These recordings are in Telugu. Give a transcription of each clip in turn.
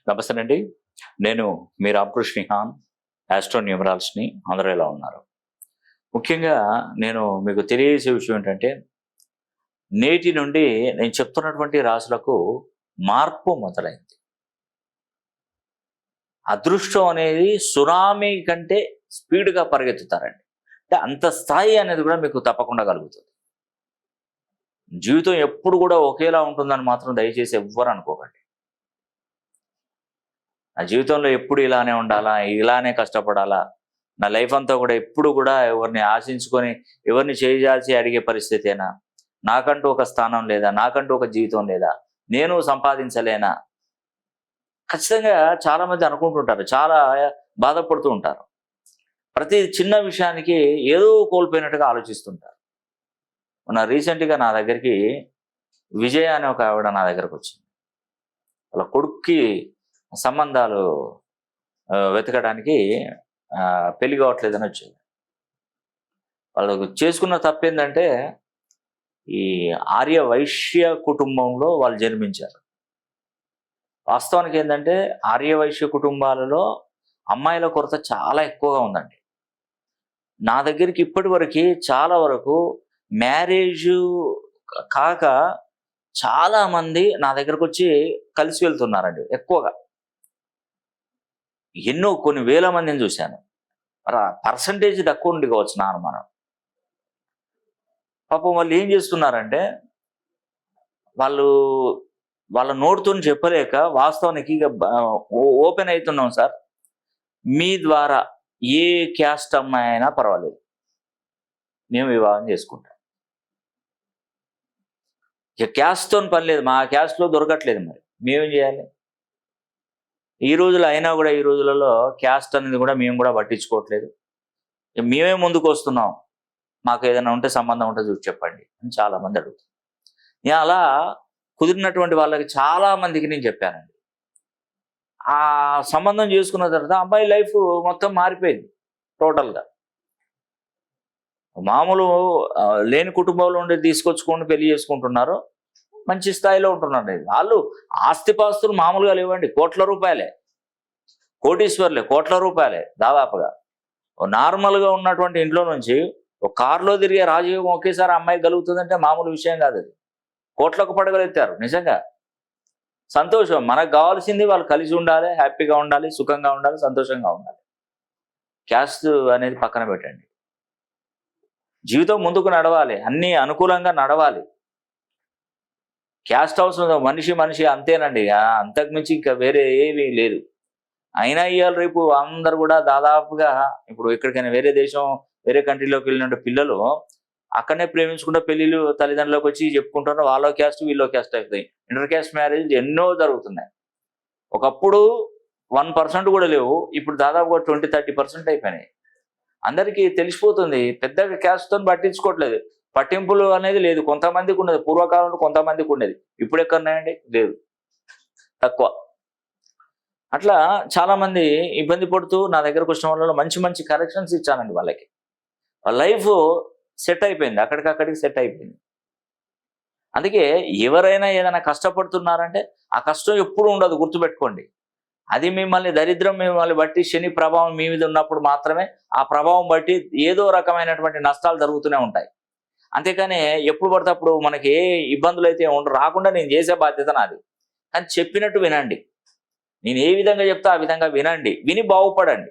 నమస్తే అండి. నేను మీ రామకృష్ణ నిహాన్, ఆస్ట్రో న్యూమరాల్స్‌ని. అందరూ ఎలా ఉన్నారు? ముఖ్యంగా నేను మీకు తెలియజేసే విషయం ఏంటంటే, నేటి నుండి నేను చెప్తున్నటువంటి రాశులకు మార్పు మొదలైంది. అదృష్టం అనేది సునామీ కంటే స్పీడ్‌గా పరిగెత్తుతారండి. అంటే అంత స్థాయి అనేది కూడా మీకు తప్పకుండా కలుగుతుంది. జీవితం ఎప్పుడు కూడా ఒకేలా ఉంటుందని మాత్రం దయచేసి ఎవ్వరు అనుకోకండి. నా జీవితంలో ఎప్పుడు ఇలానే ఉండాలా, ఇలానే కష్టపడాలా, నా లైఫ్ అంతా కూడా ఎప్పుడు కూడా ఎవరిని ఆశించుకొని, ఎవరిని చేజాల్చి అడిగే పరిస్థితేనా, నాకంటూ ఒక స్థానం లేదా, నాకంటూ ఒక జీవితం లేదా, నేను సంపాదించలేనా, ఖచ్చితంగా చాలామంది అనుకుంటుంటారు, చాలా బాధపడుతూ ఉంటారు. ప్రతి చిన్న విషయానికి ఏదో కోల్పోయినట్టుగా ఆలోచిస్తుంటారు. మొన్న రీసెంట్గా నా దగ్గరికి విజయ అనే ఒక ఆవిడ నా దగ్గరకు వచ్చింది. వాళ్ళ కొడుక్కి సంబంధాలు వెతకడానికి పెళ్లి కావట్లేదని వచ్చింది. వాళ్ళు చేసుకున్న తప్పేందంటే, ఈ ఆర్య వైశ్య కుటుంబంలో వాళ్ళు జన్మించారు. వాస్తవానికి ఏంటంటే, ఆర్య వైశ్య కుటుంబాలలో అమ్మాయిల కొరత చాలా ఎక్కువగా ఉందండి. నా దగ్గరికి ఇప్పటి వరకు చాలా వరకు మ్యారేజ్ కాక చాలా మంది నా దగ్గరకు వచ్చి కలిసి వెళ్తున్నారండి. ఎక్కువగా కొన్ని వేల మందిని చూశాను. పర్సంటేజ్ తక్కువ ఉండి కావచ్చు నా అనుమానం. పాపం వాళ్ళు ఏం చేస్తున్నారంటే, వాళ్ళ నోటితో చెప్పలేక వాస్తవానికి ఓపెన్ అవుతున్నాం సార్, మీ ద్వారా ఏ క్యాస్ట్ అమ్మాయి అయినా పర్వాలేదు, మేము వివాహం చేసుకుంటాం. ఇక క్యాస్ట్తో పని లేదు, మా క్యాస్ట్లో దొరకట్లేదు, మరి మేమేం చేయాలి? ఈ రోజులు అయినా కూడా, ఈ రోజులలో క్యాస్ట్ అనేది కూడా మేము కూడా పట్టించుకోవట్లేదు. మేమే ముందుకు వస్తున్నాం, మాకు ఏదైనా ఉంటే సంబంధం ఉంటే చూసి చెప్పండి అని చాలామంది అడుగుతారు. నేను అలా కుదిరినటువంటి వాళ్ళకి చాలా మందికి నేను చెప్పానండి. ఆ సంబంధం చేసుకున్న తర్వాత అమ్మాయి లైఫ్ మొత్తం మారిపోయింది టోటల్గా. మామూలు లేని కుటుంబంలో ఉండి తీసుకొచ్చుకొని పెళ్లి చేసుకుంటున్నారు, మంచి స్థాయిలో ఉంటున్నారు. వాళ్ళు ఆస్తిపాస్తులు మామూలుగా లేవండి, కోట్ల రూపాయలే, కోటీశ్వర్లే, కోట్ల రూపాయలే దాదాపుగా. నార్మల్గా ఉన్నటువంటి ఇంట్లో నుంచి ఒక కారులో తిరిగే రాజయోగం ఒకేసారి అమ్మాయి కలుగుతుందంటే మామూలు విషయం కాదు. అది కోట్లకు పడగలెత్తారు నిజంగా. సంతోషం, మనకు కావాల్సింది వాళ్ళు కలిసి ఉండాలి, హ్యాపీగా ఉండాలి, సుఖంగా ఉండాలి, సంతోషంగా ఉండాలి. క్యాస్ట్ అనేది పక్కన పెట్టండి. జీవితం ముందుకు నడవాలి, అన్నీ అనుకూలంగా నడవాలి. క్యాస్ట్ అవసరం, మనిషి అంతేనండి, అంతకుమించి ఇంకా వేరే ఏమీ లేదు. అయినా ఇవాళ రేపు అందరు కూడా దాదాపుగా ఇప్పుడు ఎక్కడికైనా వేరే దేశం, వేరే కంట్రీలోకి వెళ్ళిన పిల్లలు అక్కడనే ప్రేమించుకుంటే పెళ్ళిళ్ళు తల్లిదండ్రులకు వచ్చి చెప్పుకుంటున్నారు, వాళ్ళో క్యాస్ట్ వీళ్ళో క్యాస్ట్ అవుతాయి. ఇంటర్ క్యాస్ట్ మ్యారేజ్ ఎన్నో జరుగుతున్నాయి. ఒకప్పుడు 1% కూడా లేవు, ఇప్పుడు దాదాపుగా 20-30% అయిపోయినాయి. అందరికీ తెలిసిపోతుంది, పెద్దగా క్యాస్ట్తో పట్టించుకోవట్లేదు, పట్టింపులు అనేది లేదు. కొంతమందికి ఉన్నది, పూర్వకాలంలో కొంతమందికి ఉండేది, ఇప్పుడు ఎక్కడున్నాయండి? లేదు, తక్కువ. అట్లా చాలామంది ఇబ్బంది పడుతూ నా దగ్గరకు వచ్చిన వాళ్ళలో మంచి మంచి కరెక్షన్స్ ఇచ్చానండి వాళ్ళకి. వాళ్ళ లైఫ్ సెట్ అయిపోయింది, అక్కడికక్కడికి సెట్ అయిపోయింది. అందుకే ఎవరైనా ఏదైనా కష్టపడుతున్నారంటే ఆ కష్టం ఎప్పుడు ఉండదు, గుర్తుపెట్టుకోండి. అది దరిద్రం మిమ్మల్ని బట్టి, శని ప్రభావం మీ మీద ఉన్నప్పుడు మాత్రమే ఆ ప్రభావం బట్టి ఏదో రకమైనటువంటి నష్టాలు జరుగుతూనే ఉంటాయి. అంతేకాని ఎప్పుడు పడితే అప్పుడు మనకి ఏ ఇబ్బందులు అయితే రాకుండా నేను చేసే బాధ్యత నాది. కానీ చెప్పినట్టు వినండి, నేను ఏ విధంగా చెప్తా ఆ విధంగా వినండి, విని బాగుపడండి.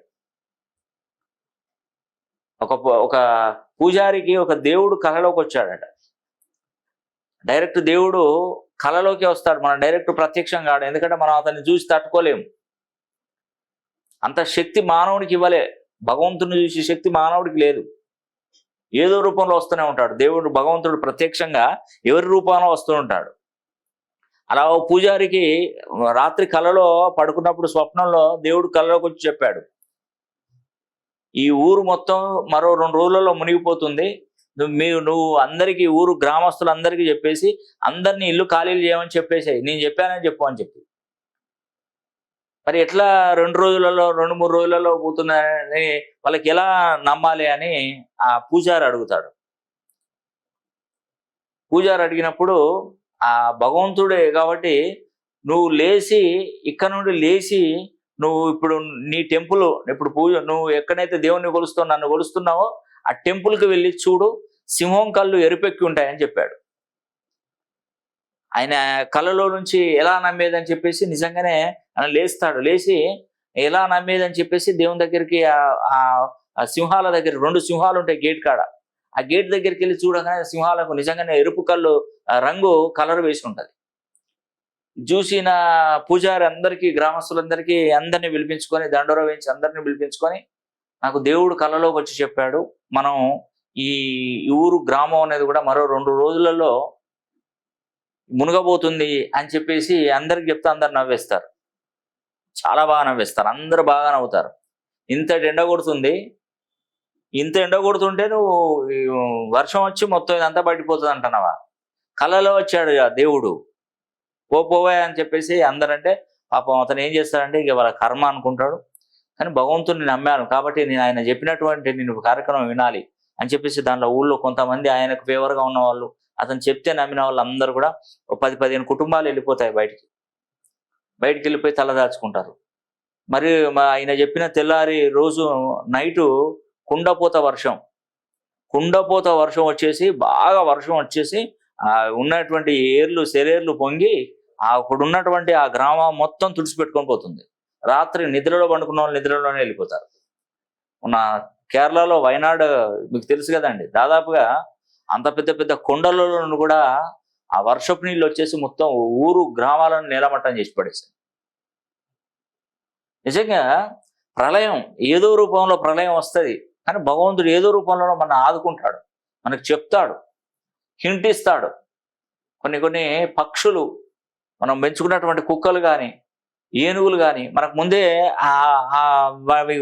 ఒక పూజారికి ఒక దేవుడు కళలోకి వచ్చాడట. డైరెక్ట్ దేవుడు కళలోకి వస్తాడు, మనం డైరెక్ట్ ప్రత్యక్షం కాడు. ఎందుకంటే మనం అతన్ని చూసి తట్టుకోలేము, అంత శక్తి మానవుడికి ఇవ్వలే. భగవంతుని చూసే శక్తి మానవుడికి లేదు. ఏదో రూపంలో వస్తూనే ఉంటాడు దేవుడు, భగవంతుడు ప్రత్యక్షంగా ఎవరి రూపంలో వస్తూ ఉంటాడు. అలా ఓ పూజారికి రాత్రి కళలో పడుకున్నప్పుడు స్వప్నంలో దేవుడు కళలోకి వచ్చి చెప్పాడు, ఈ ఊరు మొత్తం మరో 2 రోజులలో మునిగిపోతుంది, నువ్వు అందరికీ, ఊరు గ్రామస్తులందరికీ చెప్పేసి అందరినీ ఇల్లు ఖాళీలు చేయమని చెప్పేసి నేను చెప్పానని చెప్పు అని చెప్పి. మరి ఎట్లా 2 రోజులలో 2-3 రోజులలో పోతుందని వాళ్ళకి ఎలా నమ్మాలి అని ఆ పూజారి అడుగుతాడు. పూజారి అడిగినప్పుడు ఆ భగవంతుడే కాబట్టి నువ్వు లేచి ఇక్కడ నుండి లేచి నువ్వు ఇప్పుడు నీ టెంపుల్ ఇప్పుడు పూజ నువ్వు ఎక్కడైతే దేవుణ్ణి కొలుస్తావు నన్ను కొలుస్తున్నావో ఆ టెంపుల్కి వెళ్ళి చూడు, సింహం కళ్ళు ఎరుపెక్కి ఉంటాయని చెప్పాడు. ఆయన కళ్ళలో నుంచి ఎలా నమ్మేదని చెప్పేసి నిజంగానే ఆయన లేస్తాడు. లేచి ఎలా నమ్మేదని చెప్పేసి దేవుని దగ్గరికి ఆ సింహాల దగ్గర 2 సింహాలు ఉంటాయి గేట్ కాడ. ఆ గేట్ దగ్గరికి వెళ్ళి చూడగానే సింహాలకు నిజంగానే ఎరుపు కళ్ళు రంగు కలర్ వేసి ఉంటుంది. చూసిన పూజారి అందరికీ గ్రామస్తులందరికీ అందరినీ పిలిపించుకొని దండోర వేయించి అందరినీ పిలిపించుకొని నాకు దేవుడు కళ్ళలోకి వచ్చి చెప్పాడు, మనం ఈ ఊరు గ్రామం అనేది కూడా మరో 2 రోజులలో మునగబోతుంది అని చెప్పేసి అందరికి చెప్తే అందరు నవ్వేస్తారు. చాలా బాగా నవ్వేస్తారు, అందరూ బాగా నవ్వుతారు. ఇంత ఎండ కొడుతుంది, ఇంత ఎండ కొడుతుంటే నువ్వు వర్షం వచ్చి మొత్తం ఇదంతా పడిపోతుంది అంటున్నావా? కళలో వచ్చాడు దేవుడు, పోవే అని చెప్పేసి అందరంటే పాపం అతను ఏం చేస్తాడంటే ఇక వాళ్ళ కర్మ అనుకుంటాడు. కానీ భగవంతుని నమ్మాను కాబట్టి నేను ఆయన చెప్పినటువంటి నేను కార్యక్రమం వినాలి అని చెప్పేసి దాంట్లో ఊళ్ళో కొంతమంది ఆయనకు ఫేవర్గా ఉన్న వాళ్ళు, అతను చెప్తే నమ్మిన వాళ్ళు అందరూ కూడా 10-15 కుటుంబాలు వెళ్ళిపోతాయి బయటికి వెళ్ళిపోయి తలదాచుకుంటారు. మరి ఆయన చెప్పిన తెల్లారి రోజు నైటు కుండపోత వర్షం వచ్చేసి బాగా వర్షం వచ్చేసి ఉన్నటువంటి సెలేర్లు పొంగి అక్కడ ఉన్నటువంటి ఆ గ్రామం మొత్తం తుడిచిపెట్టుకొని పోతుంది. రాత్రి నిద్రలో పండుకున్న వాళ్ళు నిద్రలోనే వెళ్ళిపోతారు. ఉన్న కేరళలో వయనాడ్ మీకు తెలుసు కదండి, దాదాపుగా అంత పెద్ద కొండలలో కూడా ఆ వర్షపు నీళ్ళు వచ్చేసి మొత్తం ఊరు గ్రామాలను నేలమట్టం చేసి పడేసాయి. నిజంగా ప్రళయం ఏదో రూపంలో ప్రళయం వస్తుంది, కానీ భగవంతుడు ఏదో రూపంలో మన ఆదుకుంటాడు, మనకు చెప్తాడు, హింట్ ఇస్తాడు. కొన్ని పక్షులు మనం పెంచుకున్నటువంటి కుక్కలు కానీ ఏనుగులు కానీ మనకు ముందే అవి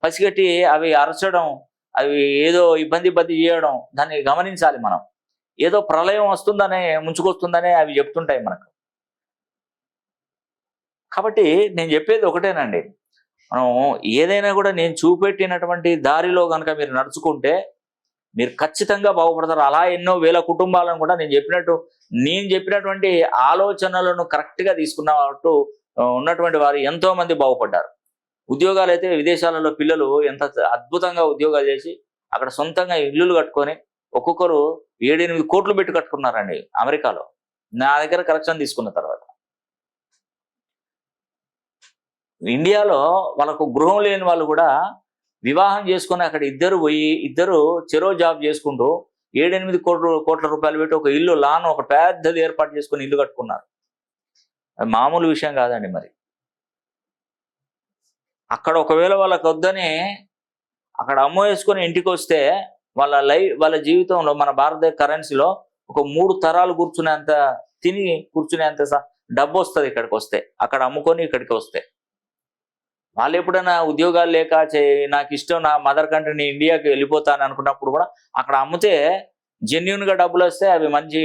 పసిగట్టి అవి అరచడం, అవి ఏదో ఇబ్బంది చేయడం, దాన్ని గమనించాలి మనం. ఏదో ప్రళయం వస్తుందనే ముంచుకొస్తుందనే అవి చెప్తుంటాయి మనకు. కాబట్టి నేను చెప్పేది ఒకటేనండి, మనం ఏదైనా కూడా నేను చూపెట్టినటువంటి దారిలో కనుక మీరు నడుచుకుంటే మీరు ఖచ్చితంగా బాగుపడతారు. అలా ఎన్నో వేల కుటుంబాలను కూడా నేను చెప్పినటువంటి ఆలోచనలను కరెక్ట్గా తీసుకున్నట్టు ఉన్నటువంటి వారు ఎంతో మంది బాగుపడ్డారు. ఉద్యోగాలు అయితే విదేశాలలో పిల్లలు ఎంత అద్భుతంగా ఉద్యోగాలు చేసి అక్కడ సొంతంగా ఇల్లులు కట్టుకొని ఒక్కొక్కరు 7-8 కోట్లు పెట్టి కట్టుకున్నారండి అమెరికాలో, నా దగ్గర కరెక్షన్ తీసుకున్న తర్వాత. ఇండియాలో వాళ్ళకు గృహం లేని వాళ్ళు కూడా వివాహం చేసుకుని అక్కడ ఇద్దరు చెరో జాబ్ చేసుకుంటూ 7-8 కోట్ల రూపాయలు పెట్టి ఒక ఇల్లు లాన్ ఒక పెద్దది ఏర్పాటు చేసుకుని ఇల్లు కట్టుకున్నారు. అది మామూలు విషయం కాదండి. మరి అక్కడ ఒకవేళ వాళ్ళకి వద్దని అక్కడ అమ్మ వేసుకొని ఇంటికి వస్తే వాళ్ళ జీవితంలో మన భారతదేశ కరెన్సీలో ఒక 3 తరాలు తిని కూర్చునేంత డబ్బు వస్తుంది ఇక్కడికి వస్తే, అక్కడ అమ్ముకొని ఇక్కడికి వస్తే. వాళ్ళు ఎప్పుడైనా ఉద్యోగాలు లేక నాకు ఇష్టం నా మదర్ కంట్రీ ఇండియాకి వెళ్ళిపోతాను అనుకున్నప్పుడు కూడా అక్కడ అమ్మితే జెన్యున్గా డబ్బులు వస్తే అవి మంచి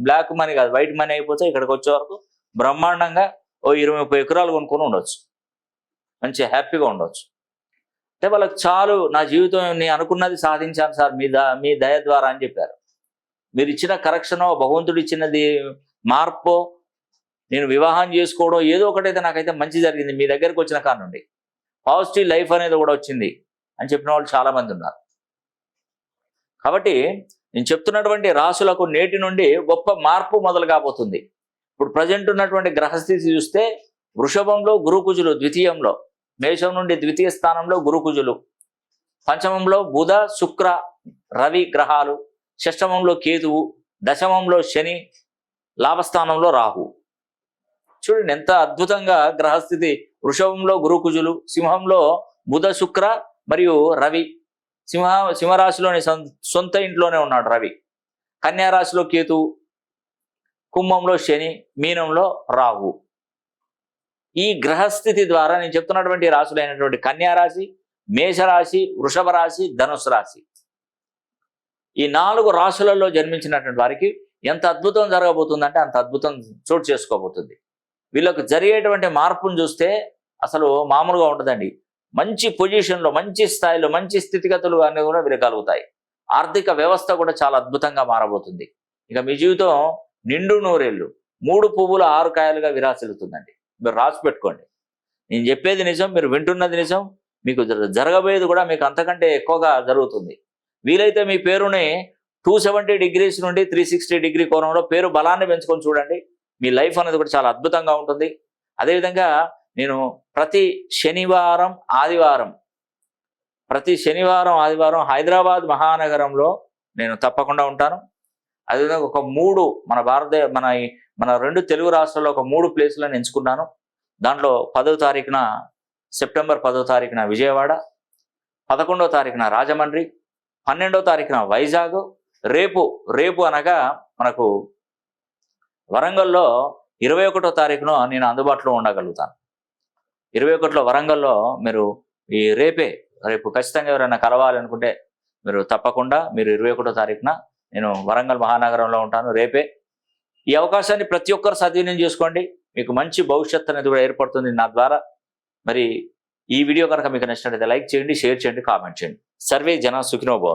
బ్లాక్ మనీ కాదు వైట్ మనీ అయిపోతే ఇక్కడికి వచ్చే వరకు బ్రహ్మాండంగా 20-30 ఎకరాలు కొనుక్కొని ఉండొచ్చు, మంచి హ్యాపీగా ఉండొచ్చు. అంటే వాళ్ళకి చాలు, నా జీవితం నేను అనుకున్నది సాధించాను సార్ మీ దయ ద్వారా అని చెప్పారు. మీరు ఇచ్చిన కరెక్షనో భగవంతుడు ఇచ్చినది మార్పో నేను వివాహం చేసుకోవడం ఏదో ఒకటైతే నాకైతే మంచి జరిగింది మీ దగ్గరకు వచ్చిన కాడ నుండి, పాజిటివ్ లైఫ్ అనేది కూడా వచ్చింది అని చెప్పిన వాళ్ళు చాలామంది ఉన్నారు. కాబట్టి నేను చెప్తున్నటువంటి రాసులకు నేటి నుండి గొప్ప మార్పు మొదలు కాబోతుంది. ఇప్పుడు ప్రజెంట్ ఉన్నటువంటి గ్రహస్థితి చూస్తే వృషభంలో గురుకుజులు, ద్వితీయంలో మేషం నుండి ద్వితీయ స్థానంలో గురుకుజులు, పంచమంలో బుధ శుక్ర రవి గ్రహాలు, షష్టమంలో కేతువు, దశమంలో శని, లాభస్థానంలో రాహు. చూడండి ఎంత అద్భుతంగా గ్రహస్థితి. వృషభంలో గురుకుజులు, సింహంలో బుధ శుక్ర మరియు రవి, సింహరాశిలోని సొంత ఇంట్లోనే ఉన్నాడు రవి, కన్యా రాశిలో కేతువు, కుంభంలో శని, మీనంలో రాహు. ఈ గ్రహస్థితి ద్వారా నేను చెప్తున్నటువంటి రాశులైనటువంటి కన్యా రాశి, మేషరాశి, వృషభ రాశి, ధనుసు రాశి, ఈ 4 రాశులలో జన్మించినటువంటి వారికి ఎంత అద్భుతం జరగబోతుందంటే అంత అద్భుతం చోటు చేసుకోబోతుంది. వీళ్ళకు జరిగేటువంటి మార్పును చూస్తే అసలు మామూలుగా ఉంటుందండి. మంచి పొజిషన్లో, మంచి స్థాయిలో, మంచి స్థితిగతులు అనేవి కూడా వీళ్ళు కలుగుతాయి. ఆర్థిక వ్యవస్థ కూడా చాలా అద్భుతంగా మారబోతుంది. ఇక మీ జీవితం నిండు నూరేళ్ళు 3 పువ్వులు 6 కాయలుగా విరాసిల్లుతుందండి. మీరు రాసి పెట్టుకోండి. నేను చెప్పేది నిజం, మీరు వింటున్నది నిజం, మీకు జరగబోయేది కూడా మీకు అంతకంటే ఎక్కువగా జరుగుతుంది. వీలైతే మీ పేరుని 270 degrees నుండి 360 degree కోణంలో పేరు బలాన్ని పెంచుకొని చూడండి. మీ లైఫ్ అనేది కూడా చాలా అద్భుతంగా ఉంటుంది. అదేవిధంగా నేను ప్రతి శనివారం ఆదివారం హైదరాబాద్ మహానగరంలో నేను తప్పకుండా ఉంటాను. అదేవిధంగా ఒక 3 మన 2 తెలుగు రాష్ట్రాల్లో ఒక 3 ప్లేసులను ఎంచుకున్నాను. దాంట్లో 10వ తారీఖున సెప్టెంబర్ 10వ తారీఖున విజయవాడ, 11వ తారీఖున రాజమండ్రి, 12వ తారీఖున వైజాగ్, రేపు అనగా మనకు వరంగల్లో 21వ తారీఖున నేను అందుబాటులో ఉండగలుగుతాను. 21లో వరంగల్లో మీరు రేపు ఖచ్చితంగా ఎవరైనా కలవాలనుకుంటే మీరు తప్పకుండా 21వ తారీఖున నేను వరంగల్ మహానగరంలో ఉంటాను రేపే. ఈ అవకాశాన్ని ప్రతి ఒక్కరు సద్వినియోగం చేసుకోండి. మీకు మంచి భవిష్యత్తు అనేది కూడా ఏర్పడుతుంది నా ద్వారా. మరి ఈ వీడియో కనుక మీకు నచ్చినట్లయితే లైక్ చేయండి, షేర్ చేయండి, కామెంట్ చేయండి. సర్వే జన సుఖినో భవంతు.